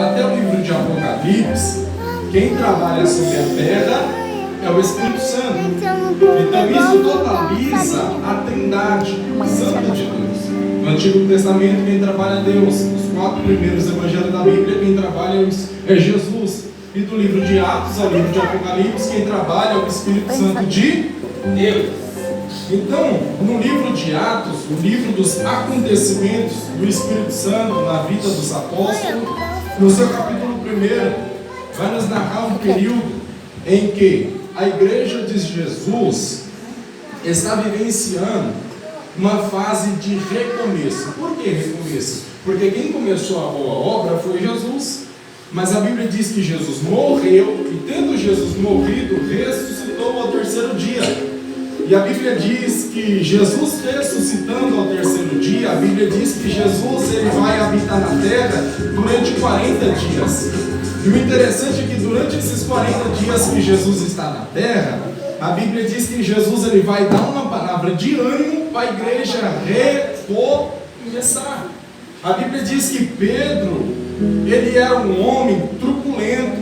até o livro de Apocalipse, quem trabalha sobre a terra é o Espírito Santo. Então isso totaliza a Trindade Santa de Deus. No Antigo Testamento, quem trabalha é Deus. Os 4 primeiros evangelhos da Bíblia, quem trabalha é Jesus. E do livro de Atos ao livro de Apocalipse, quem trabalha é o Espírito Santo de Deus. Então, no livro de Atos, o livro dos acontecimentos do Espírito Santo na vida dos apóstolos, no seu capítulo 1, vai nos narrar um período em que a igreja de Jesus está vivenciando uma fase de recomeço. Por que recomeço? Porque quem começou a boa obra foi Jesus. Mas a Bíblia diz que Jesus morreu, e tendo Jesus morrido, ressuscitou ao terceiro dia. E a Bíblia diz que Jesus ressuscitando ao terceiro dia, a Bíblia diz que Jesus ele vai habitar na terra durante 40 dias. E o interessante é que durante esses 40 dias que Jesus está na terra, a Bíblia diz que Jesus ele vai dar uma palavra de ânimo para a igreja recomeçar. A Bíblia diz que Pedro, ele era um homem truculento.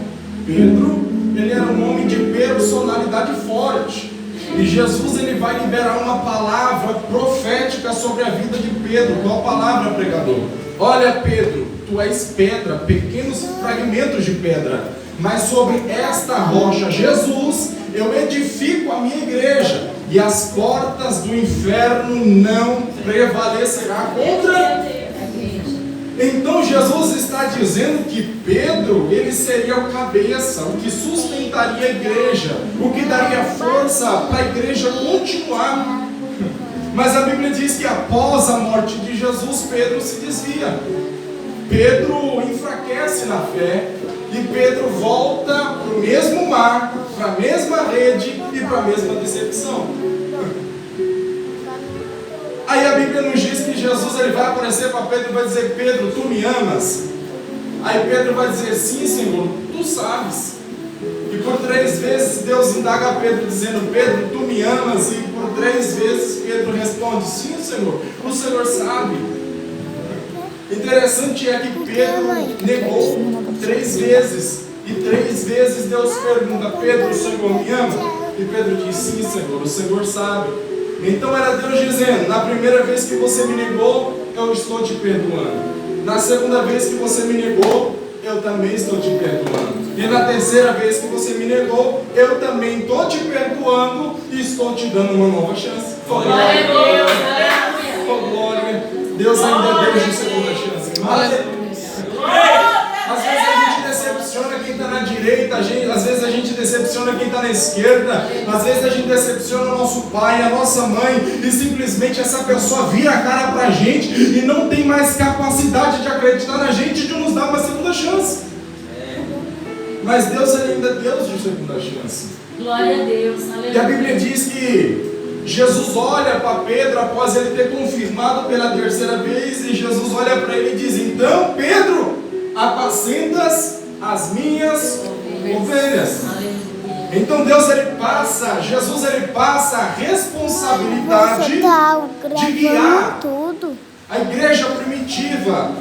Pedro, ele era um homem de personalidade forte. E Jesus ele vai liberar uma palavra profética sobre a vida de Pedro. Qual palavra, pregador? Olha, Pedro, tu és pedra, pequenos fragmentos de pedra, mas sobre esta rocha, Jesus, eu edifico a minha igreja, e as portas do inferno não prevalecerá contra. Então Jesus está dizendo que Pedro, ele seria o cabeça, o que sustentaria a igreja, o que daria força para a igreja continuar. Mas a Bíblia diz que após a morte de Jesus, Pedro se desvia. Pedro enfraquece na fé, e Pedro volta para o mesmo mar, para a mesma rede e para a mesma decepção. Aí a Bíblia nos diz que Jesus ele vai aparecer para Pedro e vai dizer: Pedro, tu me amas? Aí Pedro vai dizer: sim, Senhor, tu sabes. E por 3 vezes Deus indaga a Pedro dizendo: Pedro, tu me amas? E por 3 vezes Pedro responde: sim, Senhor, o Senhor sabe. Interessante é que Pedro negou 3 vezes. E 3 vezes Deus pergunta: Pedro, o Senhor me ama? E Pedro diz: sim, Senhor, o Senhor sabe. Então era Deus dizendo: na primeira vez que você me negou, eu estou te perdoando. Na segunda vez que você me negou, eu também estou te perdoando. E na terceira vez que você me negou, eu também estou te perdoando e estou te dando uma nova chance. Glória a Deus! Oh, glória! Deus ainda é Deus de segunda chance. Aleluia! Às vezes a gente decepciona quem está na direita, às vezes a gente decepciona quem está na esquerda, às vezes a gente decepciona o nosso pai, a nossa mãe, e simplesmente essa pessoa vira a cara para a gente e não tem mais capacidade de acreditar na gente e de nos dar uma segunda chance. Mas Deus ainda é Deus de segunda chance. Glória a Deus, aleluia. E a Bíblia diz que Jesus olha para Pedro após ele ter confirmado pela terceira vez, e Jesus olha para ele e diz: então, Pedro, apacentas as minhas ovelhas. Então Jesus ele passa a responsabilidade de guiar a igreja primitiva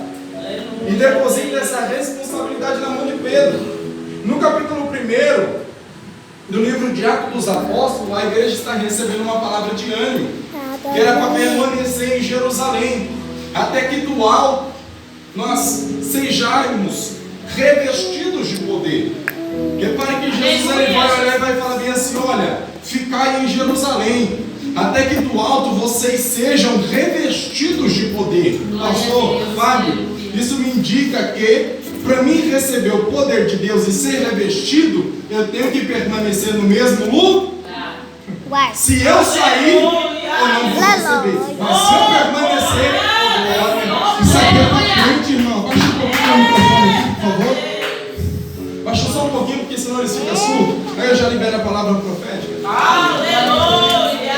e deposita essa responsabilidade na mão de Pedro. No capítulo 1 do livro de Atos dos Apóstolos, a igreja está recebendo uma palavra de ânimo, que era para permanecer em Jerusalém, até que do alto nós sejamos revestidos de poder. Que para que Jesus ele vai olhar e vai falar bem assim: olha, ficai em Jerusalém, até que do alto vocês sejam revestidos de poder. Pastor Fábio, isso me indica que para mim receber o poder de Deus e ser revestido, eu tenho que permanecer no mesmo lugar. Se eu sair, eu não vou receber. Mas se eu permanecer, isso aqui é para frente, irmão. Baixa um pouquinho o microfone, por favor. Baixa só um pouquinho, porque senão eles ficam surdos. Aí eu já libero a palavra profética. Aleluia!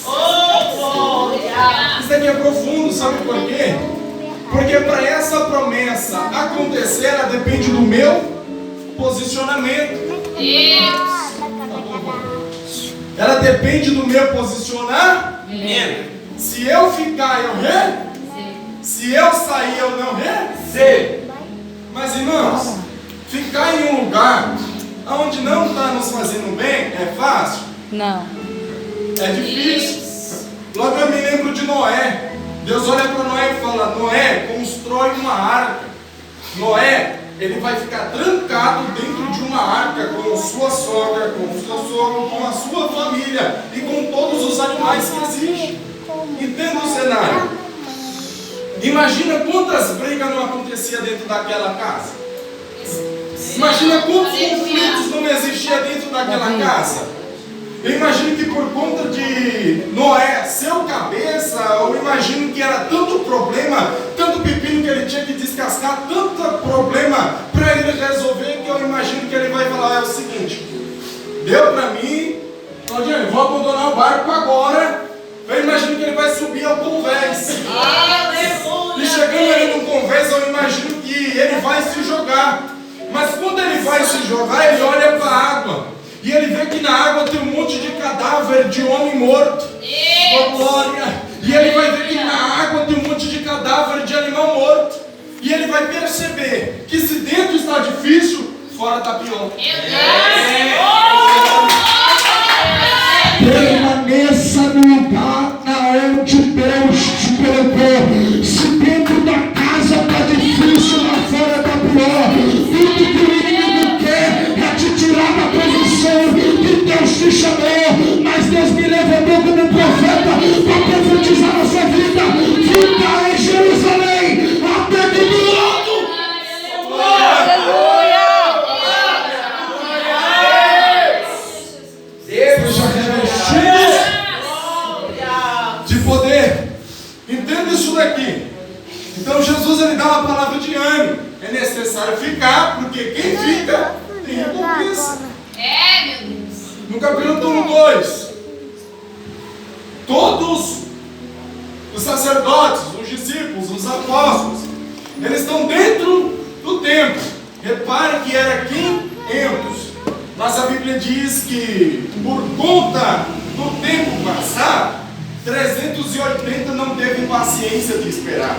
Oh, glória! Isso aqui é profundo, sabe por quê? Porque para essa promessa acontecer, ela depende do meu posicionamento. Ela depende do meu posicionamento. Se eu ficar, eu recebo. Se eu sair, eu não recebo. Mas Irmãos, ficar em um lugar onde não está nos fazendo bem é fácil? Não. É difícil. Logo eu me lembro de Noé. Deus olha para Noé e fala: Noé, constrói uma arca. Noé, ele vai ficar trancado dentro de uma arca com sua sogra, com o seu sogro, com a sua família e com todos os animais que existem. Entenda o cenário. Imagina quantas brigas não aconteciam dentro daquela casa. Imagina quantos conflitos não existiam dentro daquela casa. Eu imagino que por conta de Noé ser o cabeça, eu imagino que era tanto problema, tanto pepino que ele tinha que descascar, tanto problema para ele resolver, que eu imagino que ele vai falar: é o seguinte, deu para mim, Claudinho, eu vou abandonar o barco agora. Eu imagino que ele vai subir ao convés. E chegando ali no convés, eu imagino que ele vai se jogar. Mas quando ele vai se jogar, ele olha para a água. E ele vê que na água tem um monte de cadáver de homem morto. Oh, glória! E ele vai ver que na água tem um monte de cadáver de animal morto. E ele vai perceber que se dentro está difícil, fora está pior. Permaneça no lugar onde Deus te colocou. Se dentro da casa está difícil, lá fora está pior. Tudo que o inimigo quer é te tirar da posição que Deus te chamou. Mas Deus me levantou como profeta para profetizar na sua vida. Fica em Jerusalém até que do alto. Seja revestido de poder. Entenda isso daqui. Então Jesus ele dá uma palavra de ânimo. É necessário ficar, porque quem fica tem recompensa. Meu Deus. No capítulo 2, todos os sacerdotes, os discípulos, os apóstolos, eles estão dentro do templo. Repare que era 500. Mas a Bíblia diz que por conta do tempo passado, 380 não teve paciência de esperar.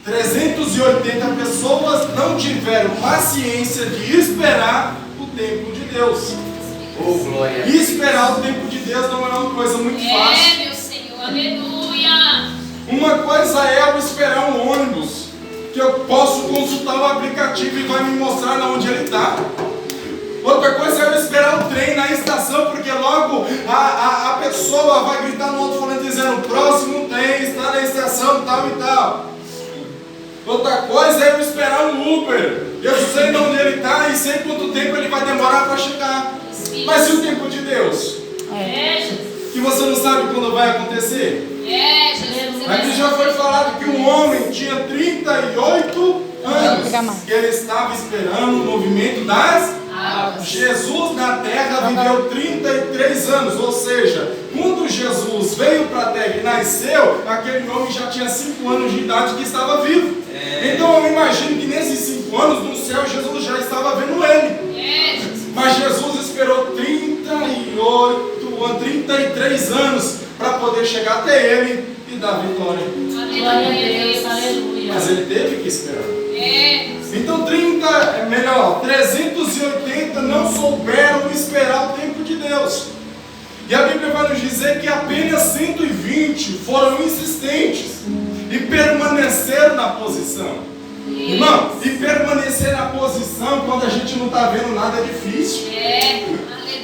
380 pessoas não tiveram paciência de esperar o tempo de Deus. Oh, glória. E esperar o tempo de Deus não é uma coisa muito fácil. Meu Senhor, aleluia. Uma coisa é eu esperar um ônibus, que eu posso consultar o aplicativo e vai me mostrar onde ele está. Outra coisa é eu esperar o trem na estação, porque logo a pessoa vai gritar no alto-falante dizendo: o próximo trem está na estação tal e tal. Outra coisa é eu esperar um Uber. Eu sei de onde ele está e sei quanto tempo ele vai demorar para chegar. Mas e o tempo de Deus? Que você não sabe quando vai acontecer? Aqui já foi falado que um homem tinha 38 anos. E ele estava esperando o movimento das águas. Jesus na terra viveu 33 anos. Ou seja, quando Jesus veio para a terra e nasceu, aquele homem já tinha 5 anos de idade que estava vivo. Então eu imagino que nesses 5 anos no céu Jesus já estava vendo ele. Mas Jesus esperou 33 anos para poder chegar até ele e dar vitória. Glória a Deus, aleluia. Mas ele teve que esperar. Então 380 não souberam esperar o tempo de Deus. E a Bíblia vai nos dizer que apenas 120 foram insistentes e permaneceram na posição. Irmão, e permanecer na posição quando a gente não está vendo nada é difícil.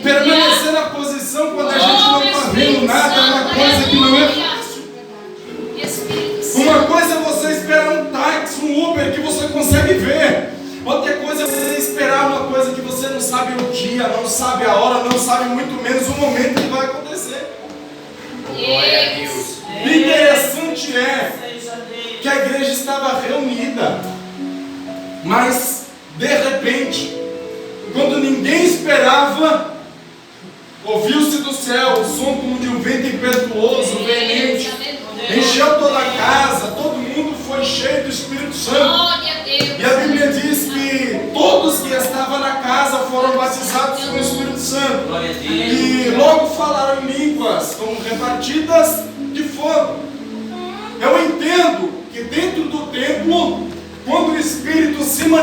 Permanecer na posição quando a gente não está vendo nada é uma coisa que não é fácil. Uma coisa é você esperar um táxi, um Uber que você consegue ver. Outra coisa é você esperar uma coisa que você não sabe o dia, não sabe a hora, não sabe muito menos o momento que vai acontecer. Glória a Deus. O interessante é que a igreja estava reunida, mas de repente, quando ninguém esperava, ouviu-se do céu o som como de um vento impetuoso, veemente, encheu toda a casa, todo mundo foi cheio do Espírito Santo. E a Bíblia diz que todos que estavam na casa foram batizados com o Espírito Santo. Glória a Deus. E logo falaram em línguas como repartidas de fogo. Eu entendo que dentro do templo, quando o Espírito se manifesta,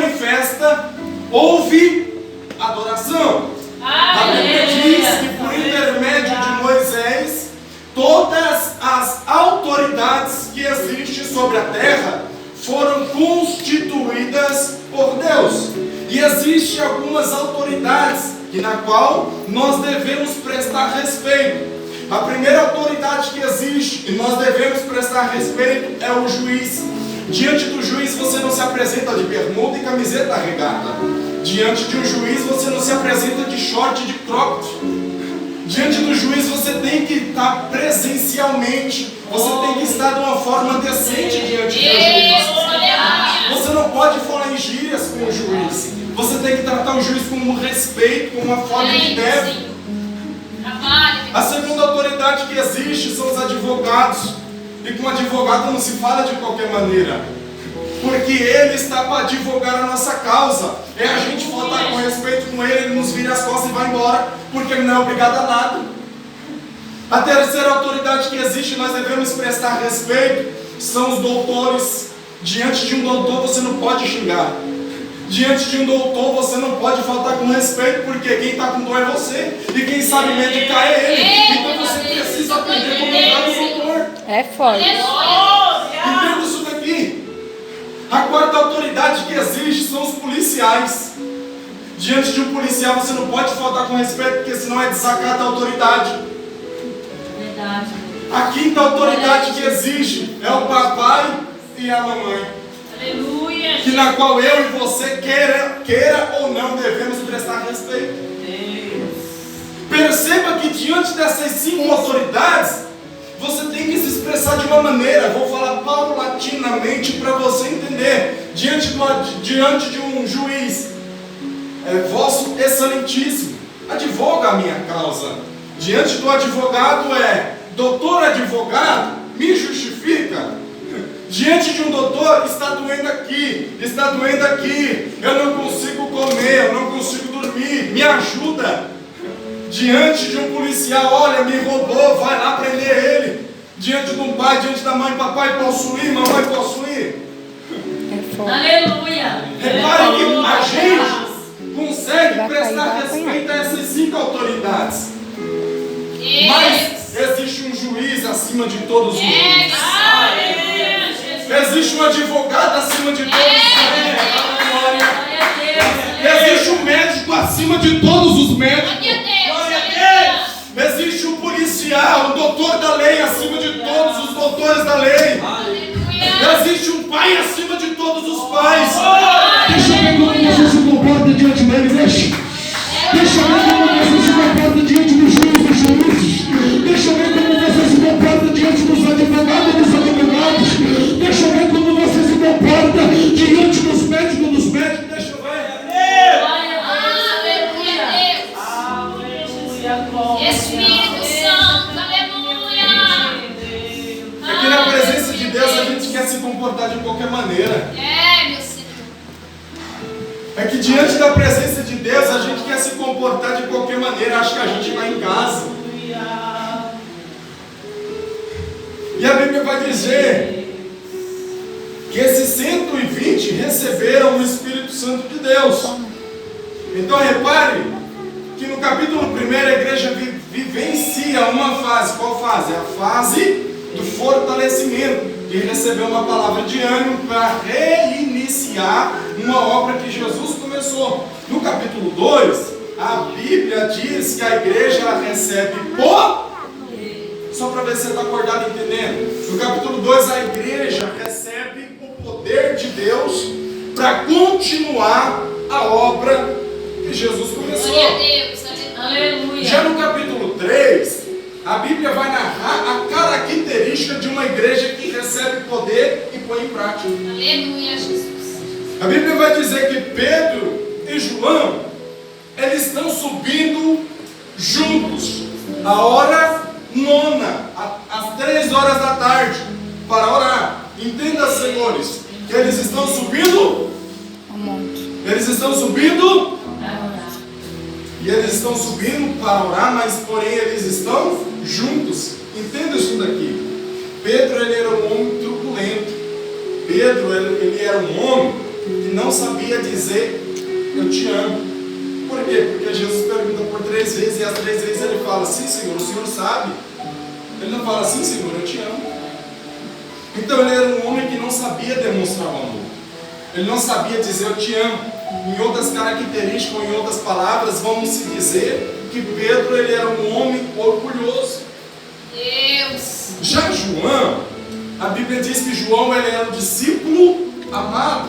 houve adoração. A Bíblia diz que por intermédio de Moisés, todas as autoridades que existem sobre a terra foram constituídas por Deus. E existem algumas autoridades na qual nós devemos prestar respeito. A primeira autoridade que existe e nós devemos prestar respeito é o juiz. Diante do juiz você não se apresenta de bermuda e camiseta regata. Diante de um juiz você não se apresenta de short e de cropped. Diante do juiz você tem que estar presencialmente. Você tem que estar de uma forma decente diante do juiz. Você não pode falar em gírias com o juiz. Você tem que tratar o juiz com um respeito, com uma forma que deve. A segunda autoridade que existe são os advogados. E com advogado não se fala de qualquer maneira, porque ele está para advogar a nossa causa. É a gente faltar com respeito com ele, ele nos vira as costas e vai embora, porque ele não é obrigado a nada. A terceira autoridade que existe, nós devemos prestar respeito, são os doutores. Diante de um doutor você não pode xingar. Diante de um doutor você não pode faltar com respeito, porque quem está com dor é você, e quem sabe medicar é ele. Então você precisa aprender como lidar com o doutor. É forte. Entenda isso daqui. A quarta autoridade que existe são os policiais. Diante de um policial você não pode faltar com respeito, porque senão é desacato da autoridade. Verdade. A quinta autoridade que existe é o papai e a mamãe. Aleluia. Que na qual eu e você, queira ou não, devemos prestar respeito. Perceba que diante dessas 5 autoridades, você tem que se expressar de uma maneira. Vou falar paulatinamente para você entender. Diante de um juiz, vosso excelentíssimo, advoga a minha causa. Diante do advogado doutor advogado, me justifica. Diante de um doutor, está doendo aqui, eu não consigo comer, eu não consigo dormir, me ajuda. Diante de um policial, olha, me roubou, vai lá prender ele. Diante de um pai, diante da mãe, papai posso ir, mamãe posso ir. Aleluia. Repare que a gente consegue prestar respeito a essas 5 autoridades. Mas existe um juiz acima de todos os juízes. Existe um advogado acima de todos os juízes. Existe um médico acima de todos os médicos. Existe um policial, um doutor da lei acima de todos os doutores da lei. Existe um pai acima de todos os pais. Deixa eu ver como você se comporta diante dele, deixa. Deixa eu ver como você se comporta diante dos juízes. Deixa eu ver como você se comporta diante dos advogados. Deixa eu ver como você se comporta diante dos médicos. Deixa eu ver. Espírito Santo, aleluia. Aqui na presença de Deus a gente quer se comportar de qualquer maneira. Meu Senhor. É que diante da presença de Deus a gente quer se comportar de qualquer maneira. Acho que a gente vai em casa. E a Bíblia vai dizer que esses 120 receberam o Espírito Santo de Deus. Então repare que no capítulo 1 a igreja vivencia uma fase. Qual fase? É a fase do fortalecimento, de receber uma palavra de ânimo para reiniciar uma obra que Jesus começou. No capítulo 2, a Bíblia diz que a igreja ela recebe só para ver se você está acordado entendendo. No capítulo 2, a igreja recebe o poder de Deus para continuar a obra que Jesus começou. Glória a Deus, aleluia. Já no capítulo 3, a Bíblia vai narrar a característica de uma igreja que recebe poder e põe em prática. Aleluia, Jesus. A Bíblia vai dizer que Pedro e João, eles estão subindo juntos, a hora 9, às 3 horas da tarde, para orar. Entenda, senhores, que eles estão subindo. Eles estão subindo. E eles estão subindo para orar, mas porém eles estão juntos. Entenda isso daqui. Pedro, ele era um homem turbulento. Pedro, ele era um homem que não sabia dizer eu te amo. Por quê? Porque Jesus pergunta por 3 vezes e as 3 vezes ele fala, sim, Senhor, o Senhor sabe. Ele não fala, sim, Senhor, eu te amo. Então ele era um homem que não sabia demonstrar o amor. Ele não sabia dizer eu te amo. Em outras características, ou em outras palavras, vamos se dizer que Pedro ele era um homem orgulhoso. Deus. Já João, a Bíblia diz que João ele era um discípulo amado,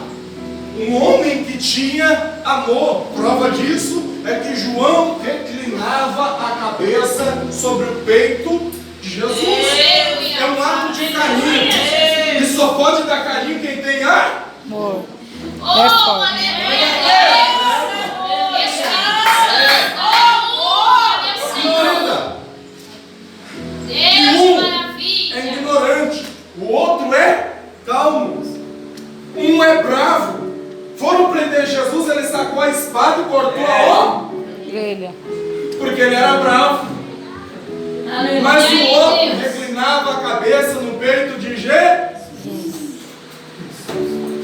um homem que tinha amor. Prova disso é que João reclinava a cabeça sobre o peito de Jesus. É um ato de carinho. E só pode dar carinho quem tem amor. Oh, aleluia, Deus. Espírito Santo. Oh, Entenda. Deus, É maravilha. ignorante, o outro é calmo, um é bravo. Foram prender Jesus, ele sacou a espada e cortou a Orelha. porque ele era bravo. Aleluia. Mas o outro Deus. reclinava a cabeça no peito de Jesus.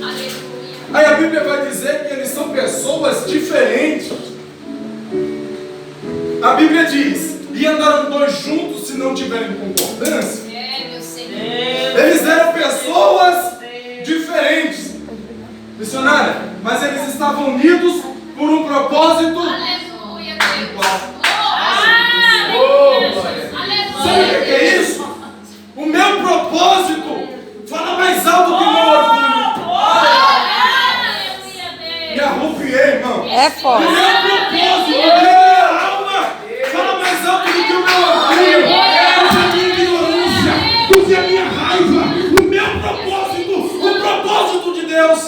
Aleluia. Aí a Bíblia vai dizer que eles são pessoas diferentes. A Bíblia diz: e andaram 2 juntos se não tiverem concordância. Meu Senhor. Eles eram pessoas diferentes, missionária, mas eles estavam unidos por um propósito. Aleluia, Deus. Igual. Aleluia. Sabe o que é isso? O meu propósito fala mais alto que o meu orgulho. Aleluia, Deus. Me arrupiei, irmão. É O forte. meu propósito, a minha alma fala mais alto do que o meu orgulho, do que a minha ignorância, do que a minha raiva. O meu propósito, o propósito de Deus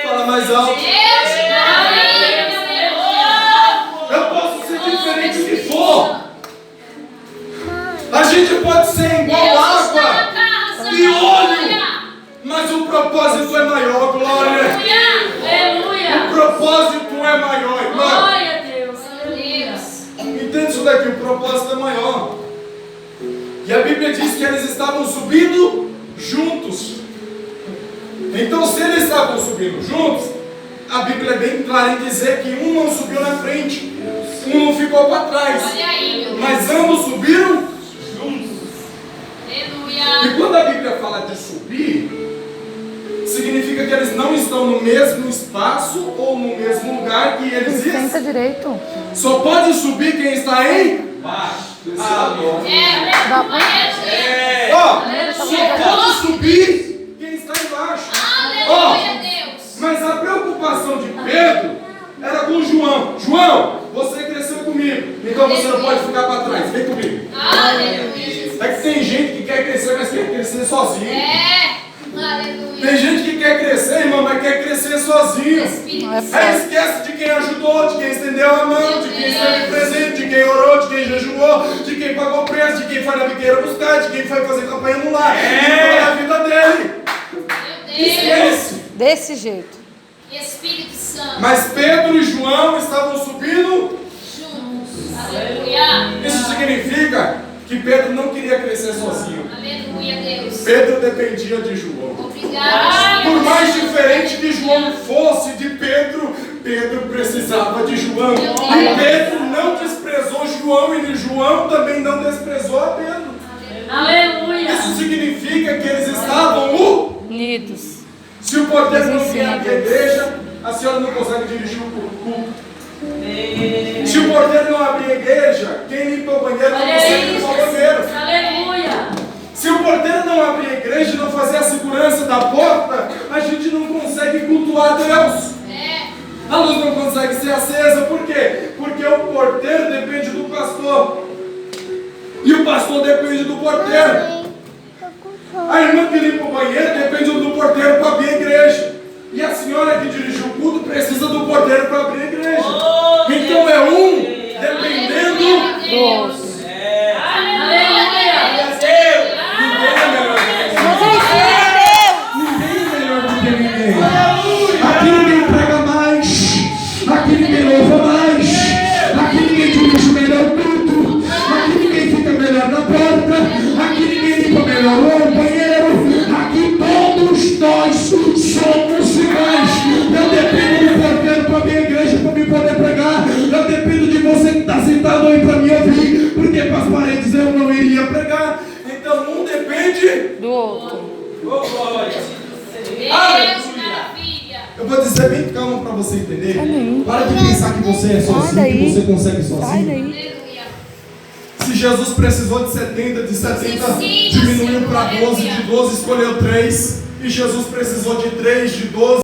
fala mais alto. Eu posso ser diferente do que for. A gente pode ser igual água e óleo, mas o propósito é maior, glória. O propósito é maior, irmão. Entende isso daqui? O propósito é maior. E a Bíblia diz que eles estavam subindo juntos. Então, se eles estavam subindo juntos, a Bíblia é bem clara em dizer que um não subiu na frente, um não ficou para trás, Olha aí, meu Deus. mas ambos subiram juntos. Aleluia. E quando a Bíblia fala de subir, significa que eles não estão no mesmo espaço ou no mesmo lugar que eles Senta estão. direito. Só pode subir quem está em baixo. Ó, só pode subir quem está embaixo. Aleluia, Deus. Mas a preocupação de Pedro era com João. João, você cresceu comigo, então você não pode ficar para trás. Vem comigo. Aleluia, Jesus. É que tem gente que quer crescer, mas quer crescer sozinho. Aleluia. Tem gente que quer crescer, irmão, mas quer crescer sozinho. Espírito Não é Santo. Aí esquece de quem ajudou, de quem estendeu a mão, de quem esteve presente, de quem orou, de quem jejuou, de quem pagou preço, de quem foi na biqueira buscar, de quem foi fazer campanha no lar, na vida dele. Meu Deus. Esquece. Desse jeito. Espírito Santo. Mas Pedro e João estavam subindo. Juntos. Aleluia. Isso significa que Pedro não queria crescer sozinho. Aleluia, Deus. Pedro dependia de João. Obrigado. Por mais diferente que João fosse de Pedro, Pedro precisava de João. E Pedro não desprezou João e João também não desprezou a Pedro. Aleluia. Isso significa que eles estavam Unidos. Se o porteiro não vier abrir a igreja, a senhora não consegue dirigir o culto. Se o porteiro não abrir a igreja, quem limpa o banheiro não consegue limpar o banheiro. Aleluia. Se o porteiro não abrir a igreja e não fazer a segurança da porta, a gente não consegue cultuar Deus. A luz não consegue ser acesa. Por quê? Porque o porteiro depende do pastor. E o pastor depende do porteiro. A irmã que limpa o banheiro depende do porteiro para abrir a igreja. E a senhora que dirige o culto precisa do porteiro para abrir a igreja. Então é um dependendo do outro. Ninguém é melhor do que ninguém. Aqui ninguém prega mais. Aqui ninguém louva mais. Aqui ninguém dirige o melhor culto. Aqui ninguém fica melhor na porta. Aqui ninguém limpa melhor o banheiro. Aqui todos nós somos iguais. Eu dependo do porteiro para minha igreja. paredes eu não iria pregar. Então um depende Do outro. Oh, glória. Deus, Aleluia. maravilha. Eu vou dizer bem calmo para você entender. Sai daí. Para de pensar que você é Sai sozinho, daí. que você consegue Sai sozinho. daí. Aleluia. Se Jesus precisou de 70, de 70 Sim, diminuiu Senhor, para 12, aleluia. de 12 escolheu 3. E Jesus precisou de 3, de 12.